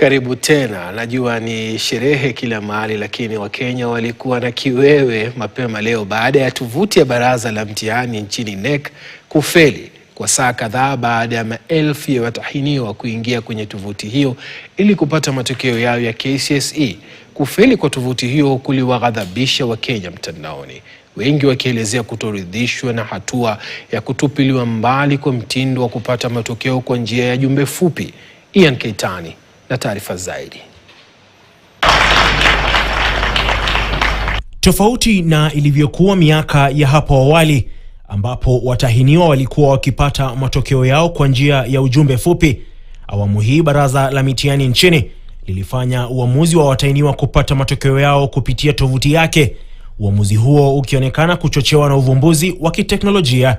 Karibu tena. Najua ni sherehe kila mahali, lakini Wakenya walikuwa na kiwewe mapema leo baada ya tovuti ya baraza la mtihani nchini NEC kufeli kwa saa kadhaa baada ya maelfu ya watahiniwa kuingia kwenye tovuti hiyo ili kupata matokeo yao ya KCSE. Kufeli kwa tovuti hiyo kuliwaghadhabisha Wakenya mtandaoni, wengi wakielezea kutoridhishwa na hatua ya kutupiliwa mbali kwa mtindo wa kupata matokeo kwa njia ya jumbe fupi. Ian Keitani na taarifa zaidi. Tofauti na ilivyokuwa miaka ya hapo awali ambapo watahiniwa walikuwa wakipata matokeo yao kwa njia ya ujumbe fupi, awamu hii baraza la mitihani nchini lilifanya uamuzi wa watahiniwa kupata matokeo yao kupitia tovuti yake, uamuzi huo ukionekana kuchochewa na uvumbuzi wa kiteknolojia.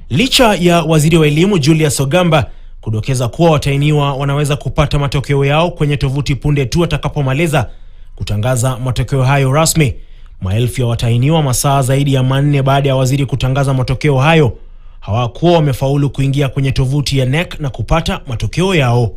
Licha ya waziri wa elimu Julius Ogamba kudokeza kuwa watahiniwa wanaweza kupata matokeo yao kwenye tovuti punde tu atakapomaliza kutangaza matokeo hayo rasmi, maelfu ya watahiniwa masaa zaidi ya 4 baada ya waziri kutangaza matokeo hayo hawakuwa wamefaulu kuingia kwenye tovuti ya NEC na kupata matokeo yao.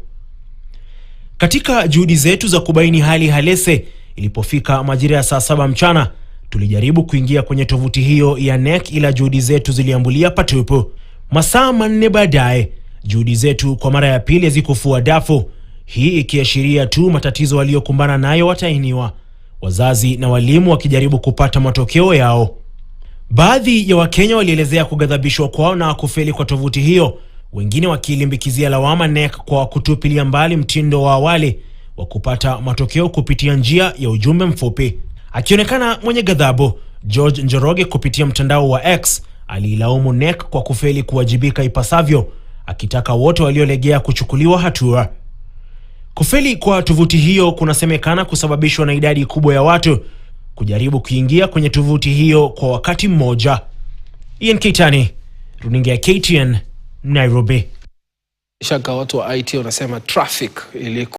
Katika juhudi zetu za kubaini hali halisi, ilipofika majira ya saa 7 mchana, tulijaribu kuingia kwenye tovuti hiyo ya NEC, ila juhudi zetu ziliambulia patupu. Masaa 4 baadaye, juhudi zetu kwa mara ya pili zikufua dafu, hii ikiashiria tu matatizo waliokumbana nayo watahiniwa, wazazi na walimu wakijaribu kupata matokeo yao. Baadhi ya Wakenya walielezea kughadhabishwa kwao na kufeli kwa tovuti hiyo, wengine wakilimbikizia lawama NEC kwa kutupilia mbali mtindo wa awali wa kupata matokeo kupitia njia ya ujumbe mfupi. Akionekana mwenye ghadhabu, George Njoroge kupitia mtandao wa X alilaumu NEC kwa kufeli kuwajibika ipasavyo, akitaka wote waliolegea kuchukuliwa hatua. Kufeli kwa tovuti hiyo kunasemekana kusababishwa na idadi kubwa ya watu kujaribu kuingia kwenye tovuti hiyo kwa wakati mmoja. Ian Keitani, runinga ya KTN, Nairobi. Shaka watu wa IT wanasema traffic